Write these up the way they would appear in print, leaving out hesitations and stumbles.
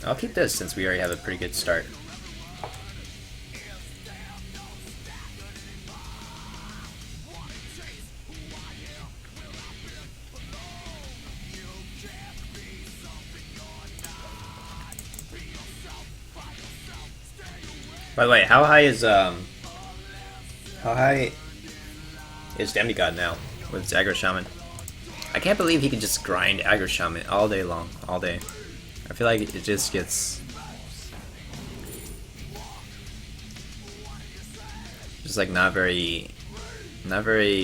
I'll keep this since we already have a pretty good start. By the way, how high is Demigod now with his Aggro Shaman? I can't believe he can just grind Aggro Shaman all day long, all day. I feel like it just gets just like not very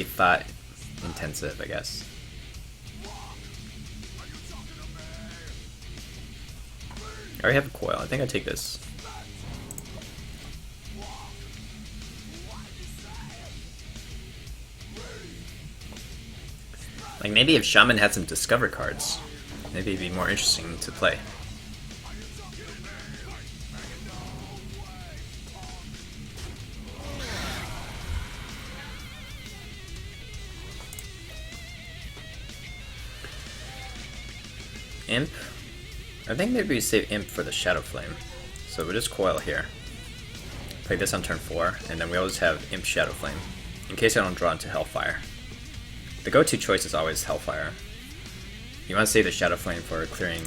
thought intensive, I guess. I already have a coil. I think I take this. Like maybe if Shaman had some Discover cards, maybe it'd be more interesting to play. Imp? I think maybe we save Imp for the Shadow Flame. So we'll just coil here. Play this on turn 4, and then we always have Imp Shadow Flame, in case I don't draw into Hellfire. The go-to choice is always Hellfire. You want to save the Shadow Flame for clearing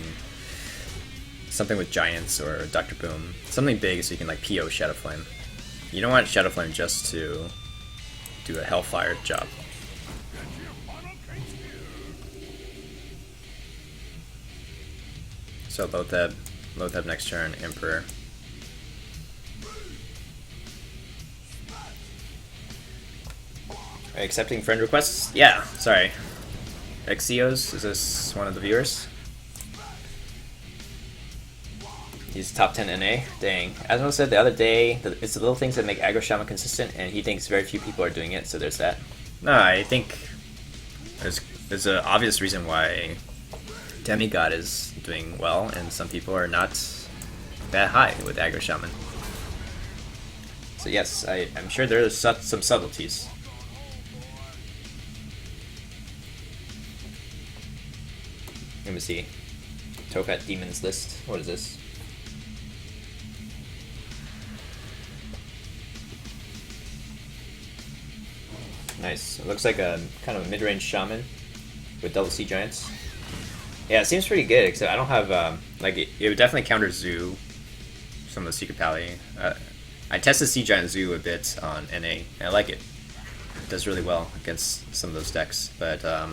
something with Giants or Dr. Boom. Something big so you can like PO Shadow Flame. You don't want Shadow Flame just to do a Hellfire job. So Lotheb next turn, Emperor. Accepting friend requests? Yeah, sorry. Exios, is this one of the viewers? He's top 10 NA? Dang. As I said the other day, it's the little things that make Aggro Shaman consistent, and he thinks very few people are doing it, so there's that. No, I think there's an obvious reason why Demigod is doing well, and some people are not that high with Aggro Shaman. So yes, I'm sure there are some subtleties. Let me see. Tokat Demons list. What is this? Nice. It looks like a kind of a mid-range shaman with double sea giants. Yeah, it seems pretty good, except I don't have like it would definitely counter Zoo, some of the Secret Pally. I tested Sea Giant Zoo a bit on NA, and I like it. It does really well against some of those decks, but I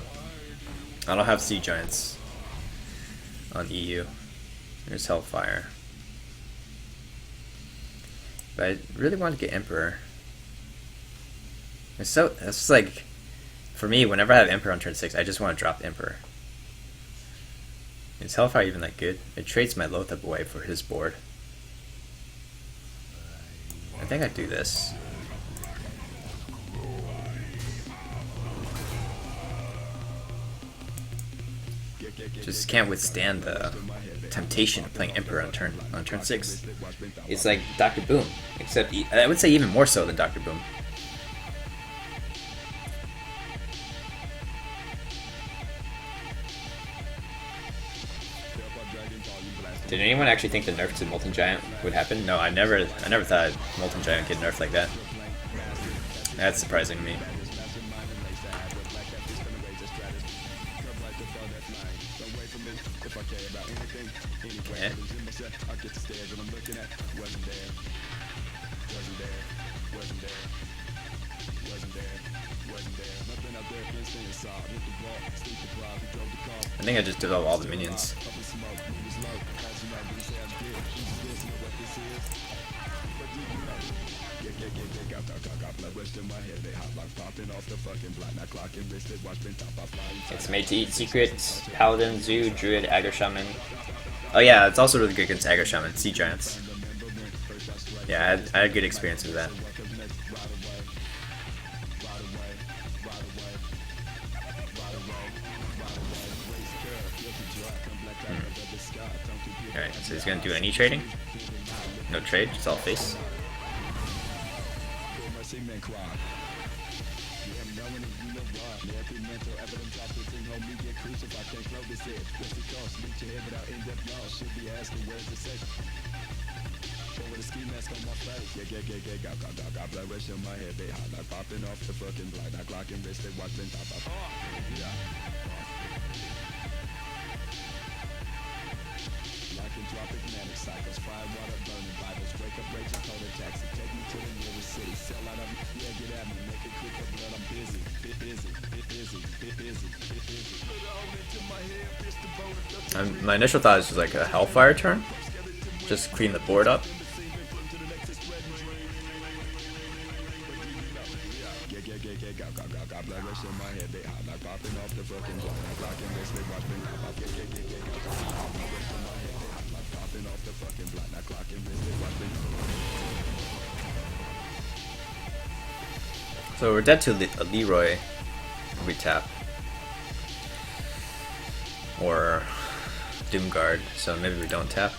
don't have Sea Giants on EU. There's Hellfire. But I really want to get Emperor. It's like, for me, whenever I have Emperor on turn 6, I just want to drop Emperor. Is Hellfire even that good? It trades my Lotheb away for his board. I think I'd do this. Just can't withstand the temptation of playing Emperor on turn 6. It's like Dr. Boom, except I would say even more so than Dr. Boom. Did anyone actually think the nerf to Molten Giant would happen? No, I never thought Molten Giant would get nerfed like that. That's surprising to me. Okay. I think I just developed all the minions. It's made to eat secret, Paladin, Zoo, Druid, Aggro Shaman. Oh yeah, it's also really good against Aggro Shaman, Sea Giants. Yeah, I had good experience with that. Alright, so he's gonna do any trading? No trade, just all face. My initial thought is just like a Hellfire turn. Just clean the board up. So we're dead to a Leroy if we tap. Or Doomguard, so maybe we don't tap.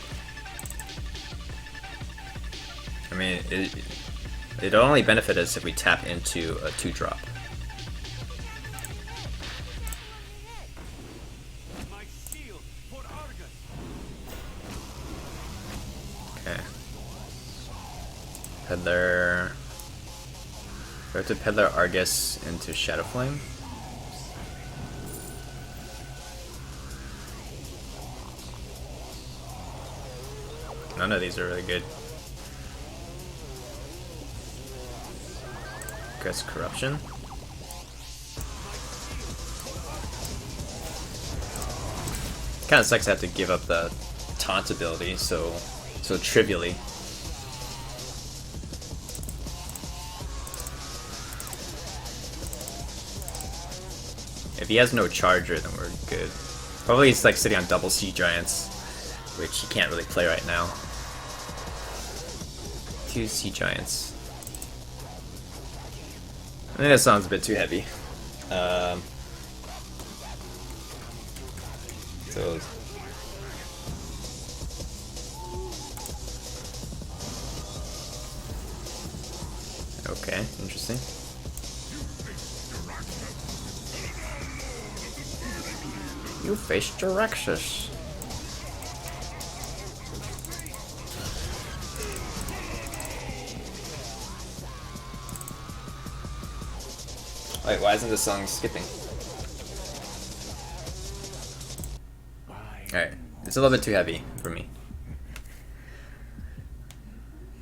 I mean, it'll only benefit us if we tap into a 2-drop. Okay. Peddler. We have to Peddler Argus into Shadowflame. None of these are really good. Guess Corruption. Kind of sucks to have to give up the taunt ability so trivially. If he has no charger, then we're good. Probably he's like sitting on double Sea Giants, which he can't really play right now. 2 Sea Giants. I think that sounds a bit too heavy. So okay, interesting. You face Jiraxis. Wait, why isn't this song skipping? Alright, it's a little bit too heavy for me.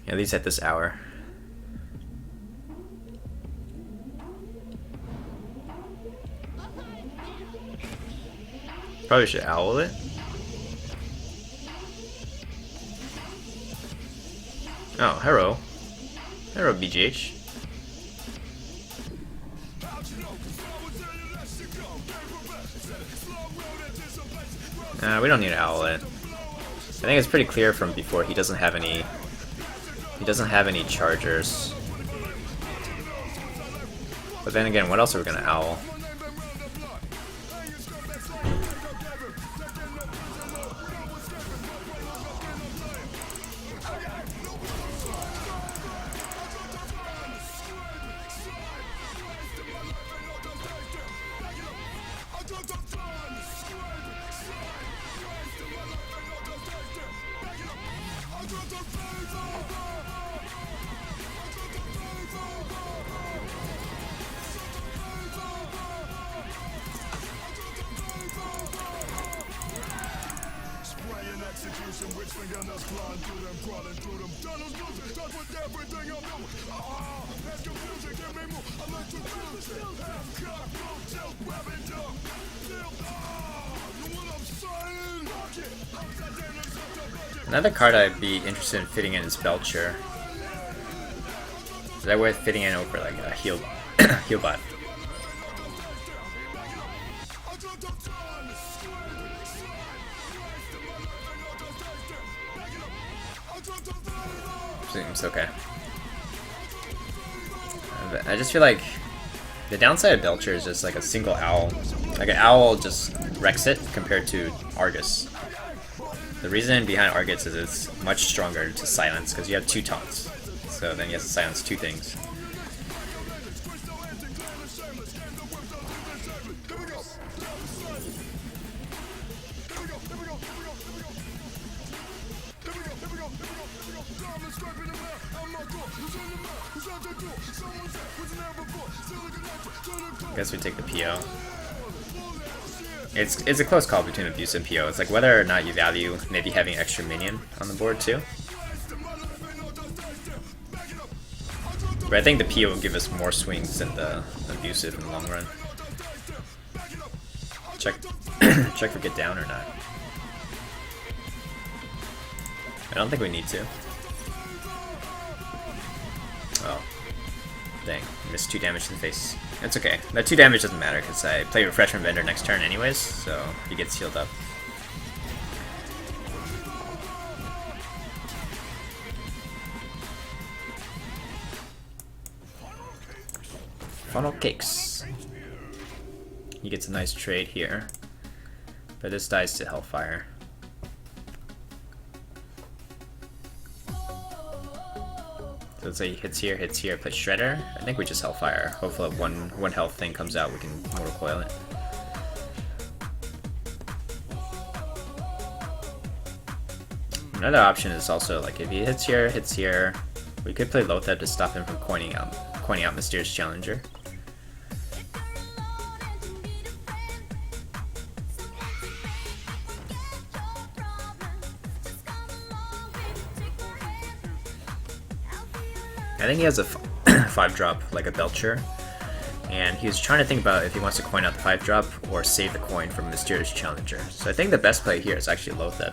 At least at this hour. Probably should owl it. Oh, hello. Hello, BGH. We don't need to owl it. I think it's pretty clear from before he doesn't have any. He doesn't have any chargers. But then again, what else are we gonna owl? Another card I'd be interested in fitting in is Belcher. Is that worth fitting in over like a heal bot? Seems okay. I just feel like the downside of Belcher is just like a single owl. Like an owl just wrecks it compared to Argus. The reason behind Argus is it's much stronger to silence because you have 2 taunts. So then you have to silence 2 things. Guess we take the PO. It's a close call between abuse and PO. It's like whether or not you value maybe having extra minion on the board too. But I think the PO will give us more swings than the abusive in the long run. Check check for get down or not. I don't think we need to. Oh. Dang. Missed 2 damage to the face. It's okay. That 2 damage doesn't matter because I play Refreshment Vendor next turn anyways, so he gets healed up. Funnel Cakes. He gets a nice trade here. But this dies to Hellfire. So let's say he hits here, play Shredder. I think we just Hellfire. Hopefully one health thing comes out, we can Mortal Coil it. Another option is also like if he hits here, we could play Lothar to stop him from coining out Mysterious Challenger. I think he has a 5-drop, like a Belcher, and he was trying to think about if he wants to coin out the 5-drop or save the coin from Mysterious Challenger. So I think the best play here is actually Lothar.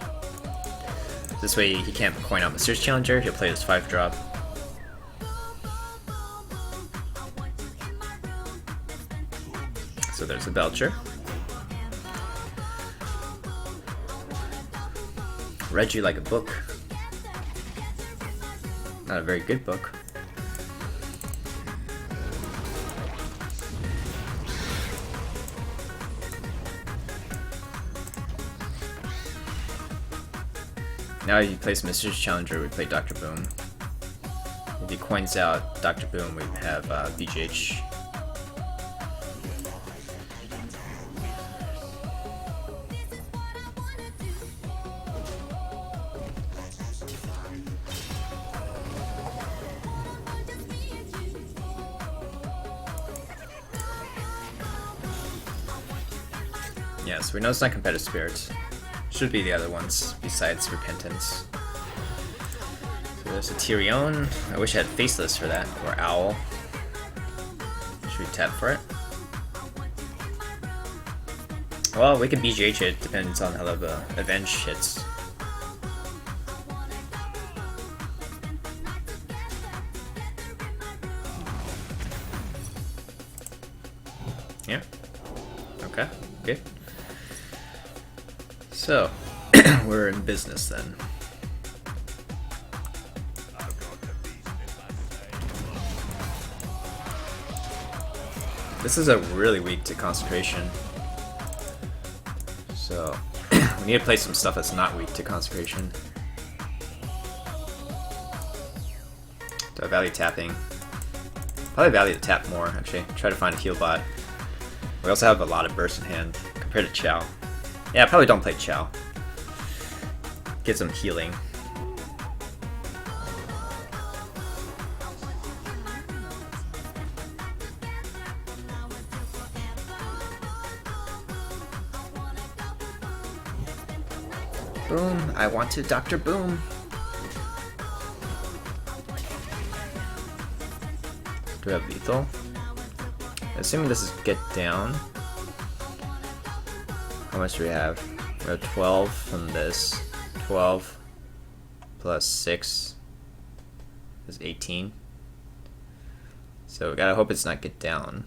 This way he can't coin out Mysterious Challenger, he'll play his 5-drop. So there's a Belcher. Read you like a book. Not a very good book. Now if he plays Mysterious Challenger, we play Dr. Boom. If he coins out Dr. Boom, we have BGH. Yeah, so we know it's not Competitive Spirit. Should be the other ones, besides Repentance. So there's a Tyrion. I wish I had Faceless for that, or Owl. Should we tap for it? Well, we can BGH it, depends on how the Avenge hits. Yeah. Okay, good. So, we're in business then. This is a really weak to concentration. So, we need to play some stuff that's not weak to concentration. Do I value tapping? Probably value to tap more, actually. Try to find a heal bot. We also have a lot of burst in hand compared to Chow. Yeah, probably don't play Chow. Get some healing. Boom, I want to Dr. Boom. Do we have lethal? Assuming this is get down. How much do we have? We have 12 from this. 12 plus 6 is 18. So we gotta hope it's not get down.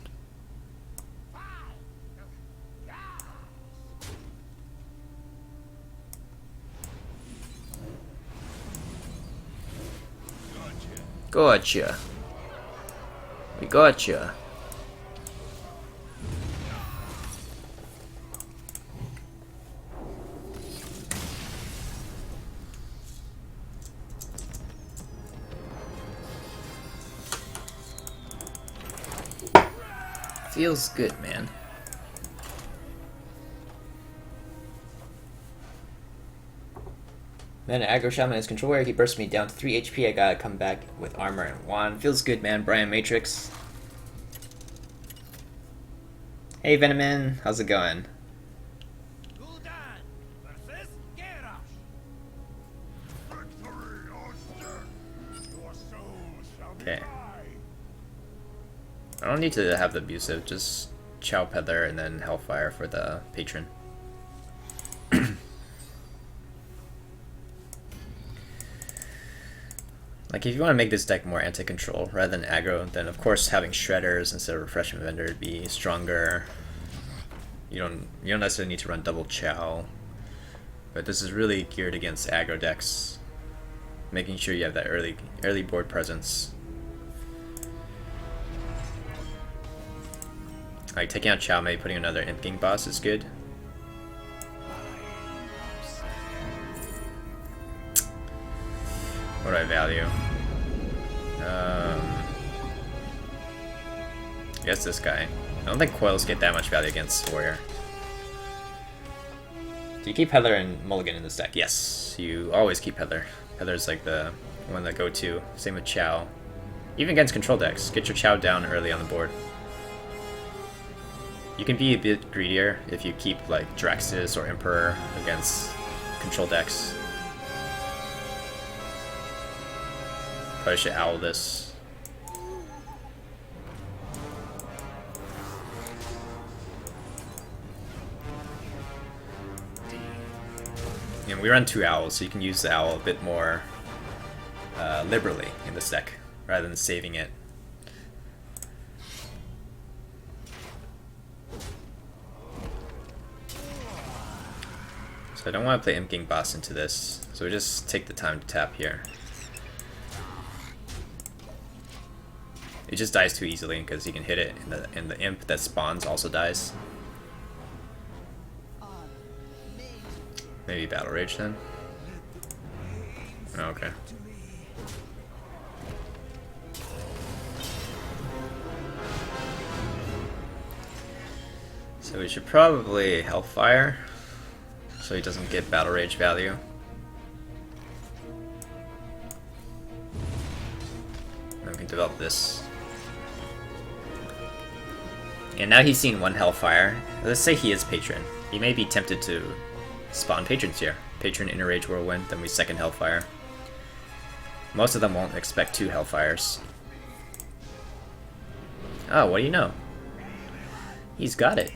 Gotcha. We gotcha. Feels good, man. Man, Aggro Shaman is control area. He burst me down to 3 HP. I gotta come back with armor and wand. Feels good, man. Brian Matrix. Hey, Venomin. How's it going? Okay. I don't need to have the abusive. Just Chow Peddler and then Hellfire for the patron. Like, if you want to make this deck more anti-control rather than aggro, then of course having Shredders instead of Refreshment Vendor would be stronger. You don't necessarily need to run double Chow, but this is really geared against aggro decks, making sure you have that early board presence. Like taking out Chow, maybe putting another Imp King boss is good. What do I value? I guess this guy. I don't think coils get that much value against Warrior. Do you keep Peddler and Mulligan in this deck? Yes, you always keep Peddler. Peddler's like the one that go-to. Same with Chow. Even against control decks, get your Chow down early on the board. You can be a bit greedier if you keep like Draxus or Emperor against control decks. Probably should owl this. And we run 2 owls, so you can use the owl a bit more liberally in this deck, rather than saving it. So I don't want to play Imp King boss into this, so we just take the time to tap here. It just dies too easily because you can hit it, and the imp that spawns also dies. Maybe Battle Rage then? Oh, okay. So we should probably Hellfire, so he doesn't get Battle Rage value. And we can develop this. And now he's seen 1 Hellfire. Let's say he is Patron. He may be tempted to spawn Patrons here. Patron, Inner Rage, Whirlwind, then we second Hellfire. Most of them won't expect 2 Hellfires. Oh, what do you know? He's got it.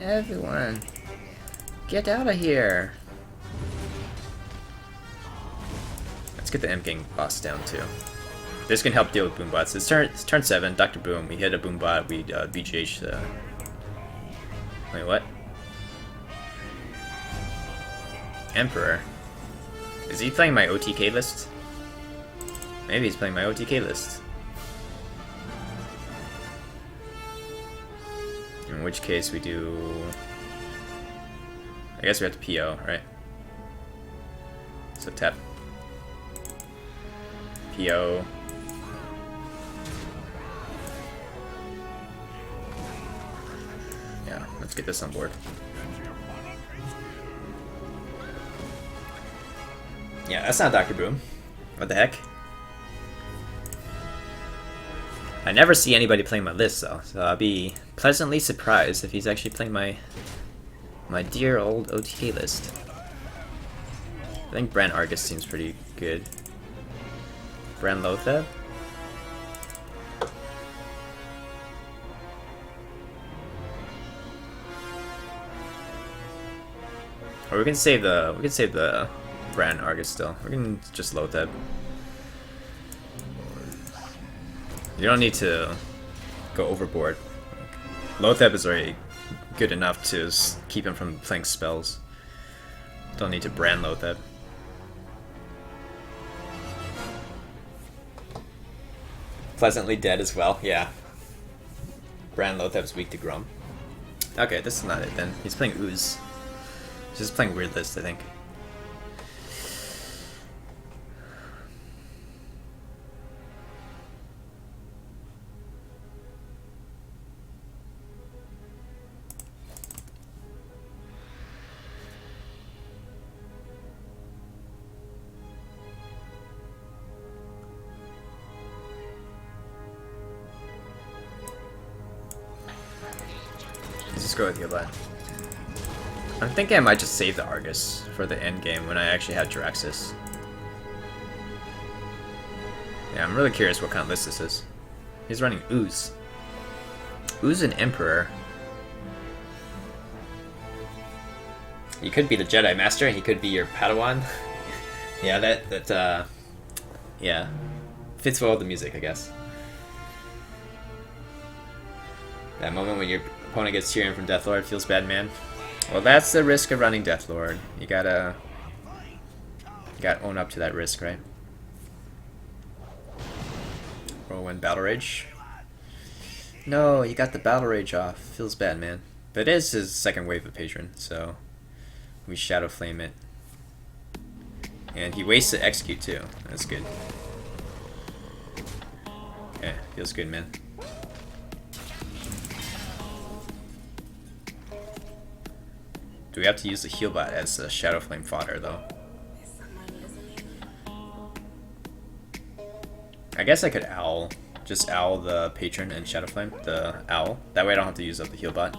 Everyone, get out of here. Let's get the Imp King boss down too. This can help deal with Boombots. It's turn 7, Dr. Boom. We hit a Boombot, we BGH the... Wait, what? Emperor? Is he playing my OTK list? Maybe he's playing my OTK list. In which case we do... I guess we have to PO, right? So tap. PO. Yeah, let's get this on board. Yeah, that's not Dr. Boom. What the heck? I never see anybody playing my list though, so I'll be pleasantly surprised if he's actually playing my dear old OTK list. I think Brand Argus seems pretty good. Brand Lotheb? Or we can save the Brand Argus still. We can just Lotheb. You don't need to go overboard. Lotheb is already good enough to keep him from playing spells. Don't need to brand Lotheb. Pleasantly dead as well, yeah. Brand Lotheb's weak to Grum. Okay, this is not it then. He's playing Ooze. He's just playing weird list, I think. go with Healbot. I'm thinking I might just save the Argus for the end game when I actually have Jiraxis. Yeah, I'm really curious what kind of list this is. He's running Ooze. Ooze and Emperor. He could be the Jedi Master, he could be your Padawan. Yeah, yeah. Fits well with the music, I guess. That moment when your opponent gets Tyrion from Deathlord feels bad, man. Well, that's the risk of running Deathlord. You gotta own up to that risk, right? Whirlwind Battle Rage. No, you got the Battle Rage off. Feels bad, man. But it is his second wave of Patron, so we Shadow Flame it. And he wastes to execute too. That's good. Yeah, feels good, man. Do we have to use the Healbot as a Shadow Flame fodder, though? I guess I could Owl. Just Owl the Patron and Shadow Flame, the Owl. That way I don't have to use up the Healbot.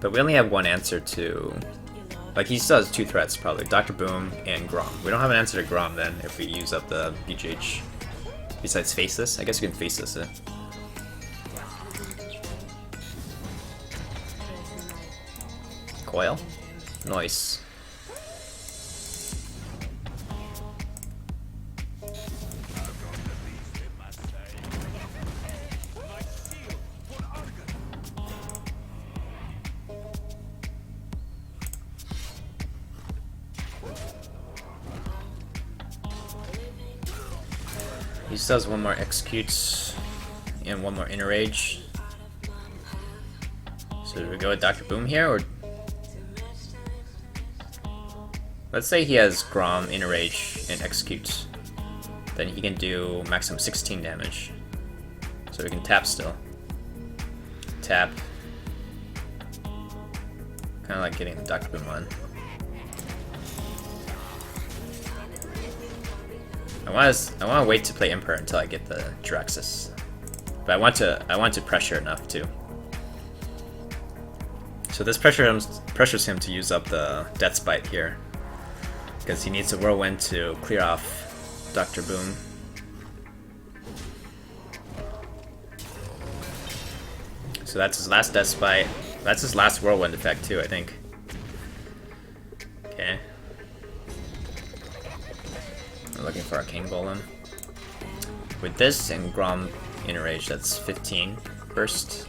But we only have one answer to... Like, he still has two threats, probably. Dr. Boom and Grom. We don't have an answer to Grom, then, if we use up the BGH. Besides Faceless? I guess we can Faceless it. Coil? Nice. He still has one more Executes and one more Inner Rage. So do we go with Dr. Boom here, or... Let's say he has Grom, Inner Rage, and Executes. Then he can do maximum 16 damage. So we can tap still. Tap. Kinda like getting the Dr. Boom on. I want to wait to play Emperor until I get the Jiraxis, but I want to pressure enough too. So this pressures him to use up the Death Spite here, because he needs a Whirlwind to clear off Dr. Boom. So that's his last Death Spite. That's his last Whirlwind effect too, I think. Okay. I'm looking for Arcane Golem. With this and Grom Inner Rage, that's 15 burst.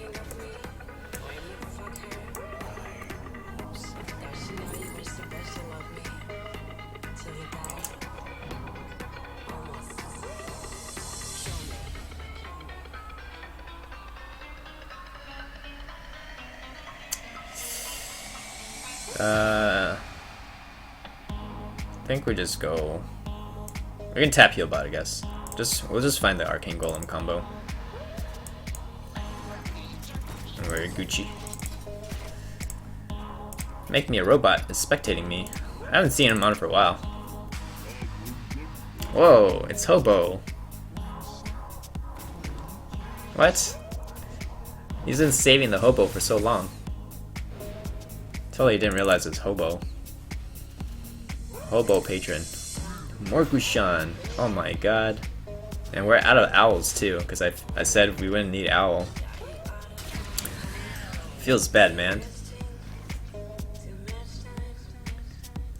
I think we just go... We can tap Healbot, I guess. We'll just find the Arcane Golem combo. And we're Gucci. Make Me a Robot is spectating me. I haven't seen him on for a while. Whoa, it's Hobo. What? He's been saving the Hobo for so long. Totally didn't realize it's Hobo. Hobo Patron. Morgushan. Oh my god. And we're out of owls too, because I said we wouldn't need owl. Feels bad, man.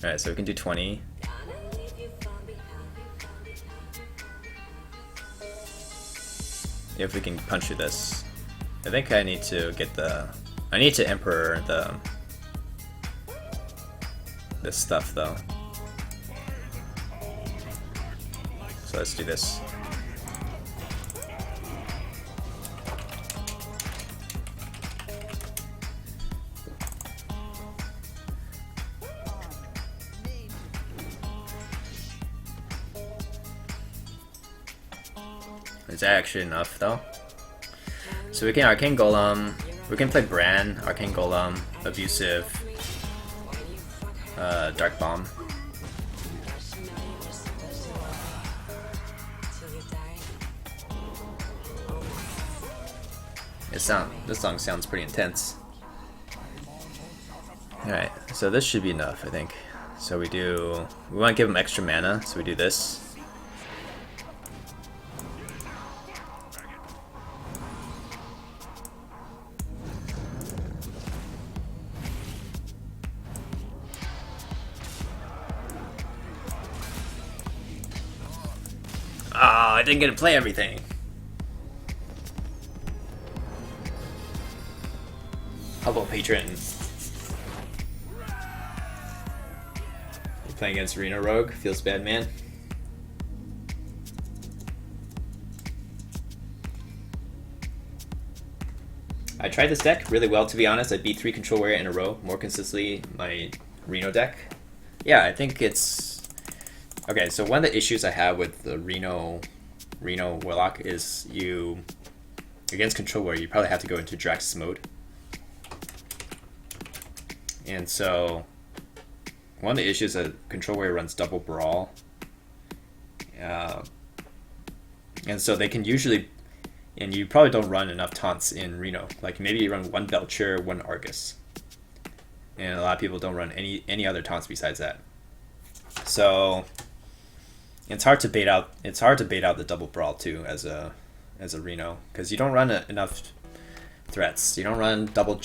Alright, so we can do 20. If we can punch through this. I think I need to get the... I need to Emperor this stuff though. So let's do this. Is that actually enough though? So we can Arcane Golem, we can play Bran, Arcane Golem, Abusive, Dark Bomb. This song sounds pretty intense. Alright, so this should be enough, I think. So we want to give him extra mana, so we do this. Ah, I didn't get to play everything. How about Patron? You're playing against Reno Rogue? Feels bad, man. I tried this deck really well, to be honest. I beat 3 Control Warrior in a row, more consistently my Reno deck. Yeah, I think it's... Okay, so one of the issues I have with the Reno Warlock is against Control Warrior, you probably have to go into Drax's mode. And so, one of the issues is that Control Warrior runs double Brawl. And so they can usually, and you probably don't run enough taunts in Reno. Like maybe you run 1 Belcher, 1 Argus. And a lot of people don't run any other taunts besides that. So it's hard to bait out the double Brawl too as a Reno, because you don't run enough threats. You don't run double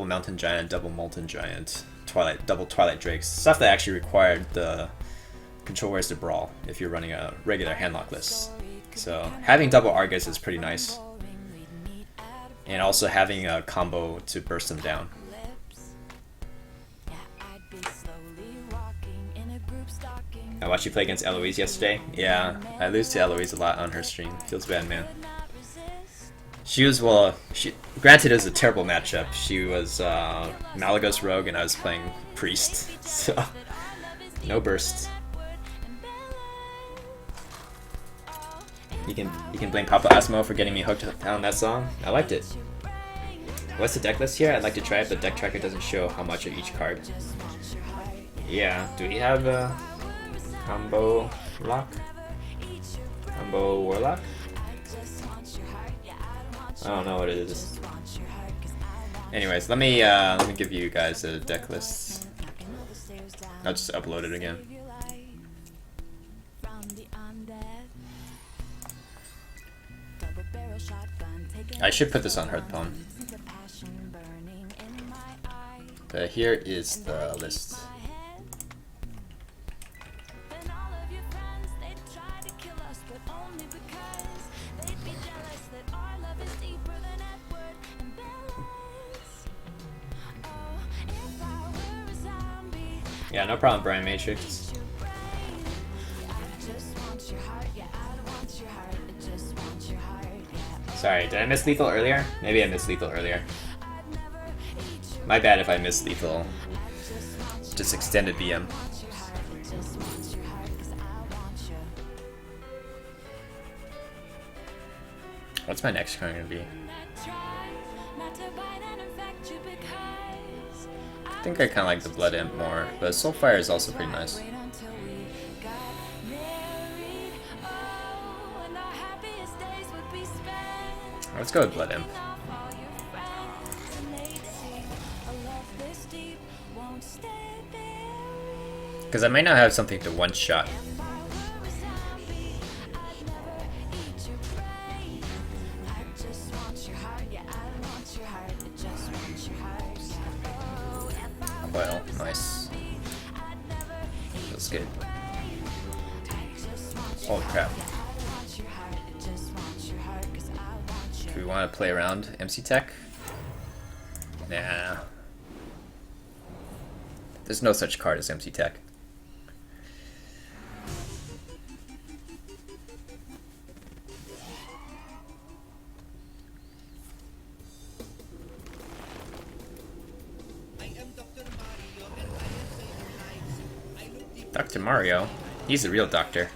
Mountain Giant, double Molten Giant, double Twilight Drakes, stuff that actually required the Control Warriors to brawl if you're running a regular handlock list. So having double Argus is pretty nice, and also having a combo to burst them down. I watched you play against Eloise yesterday. Yeah, I lose to Eloise a lot on her stream. Feels bad, man. She was, granted it was a terrible matchup. She was Malagos Rogue and I was playing Priest, so no burst. You can blame Papa Asmo for getting me hooked on that song. I liked it. What's the deck list here? I'd like to try it, but deck tracker doesn't show how much of each card. Yeah, do we have a combo lock? Combo Warlock? I don't know what it is. Anyways, let me give you guys a deck list. I'll just upload it again. I should put this on Hearthstone. But here is the list. Yeah, no problem, Brian Matrix. Sorry, did I miss Lethal earlier? Maybe I missed Lethal earlier. My bad if I missed Lethal. Just extended BM. What's my next card gonna be? I think I kind of like the Blood Imp more, but Soulfire is also pretty nice. Let's go with Blood Imp. Because I might not have something to one-shot. Well, nice. Feels good. Holy crap. Do we want to play around MC Tech? Nah. There's no such card as MC Tech. Dr. Mario? He's the real doctor.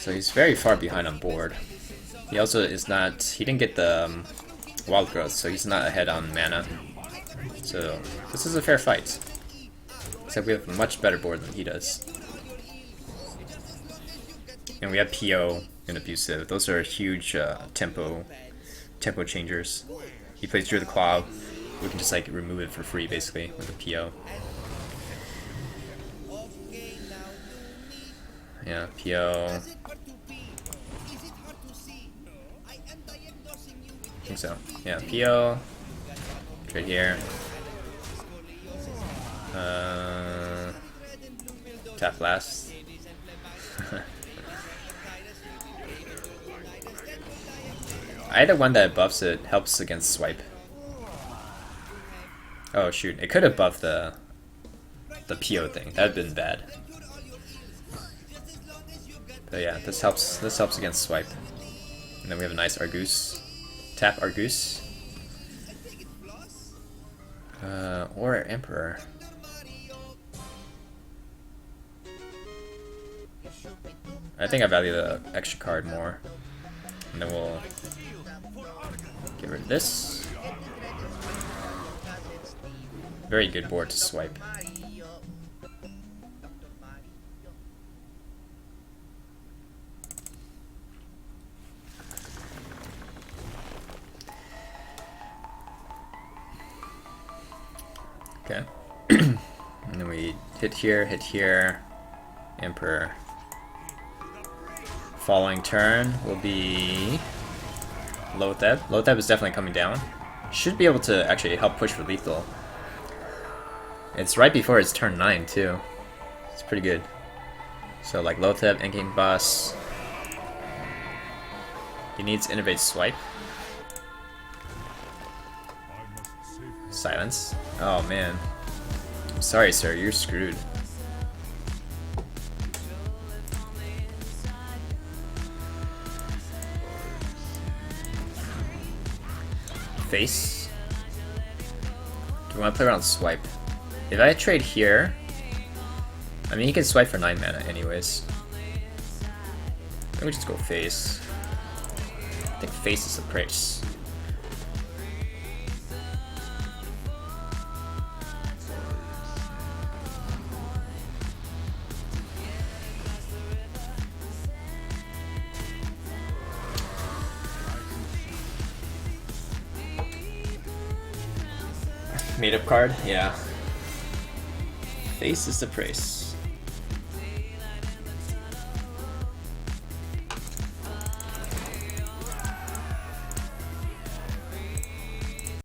So he's very far behind on board. He also is not, he didn't get the wild growth, so he's not ahead on mana. So this is a fair fight. Except we have a much better board than he does. And we have PO and Abusive. Those are huge tempo changers. He plays Druid the Claw. We can just like remove it for free basically with a PO. Yeah, PO. I think so. Yeah, PO. Trade here. Tap last. Either one that buffs it helps against swipe. Oh shoot, it could have buffed the PO thing. That'd been bad. But yeah, this helps against swipe. And then we have a nice Argus. Tap Argus. Or Emperor. I think I value the extra card more. And then we'll get rid of this. Very good board to swipe. Okay. And then we hit here, Emperor. Following turn will be Lotheb. Lotheb is definitely coming down. Should be able to actually help push for lethal. It's right before his turn 9 too. It's pretty good. So like Lotheb, endgame boss. He needs Innovate Swipe. Silence. Oh man. I'm sorry sir, you're screwed. Face. Do we want to play around swipe? If I trade here, I mean he can swipe for 9 mana anyways. Let me just go face. I think face is the price. Made up card? Yeah. Face is the price.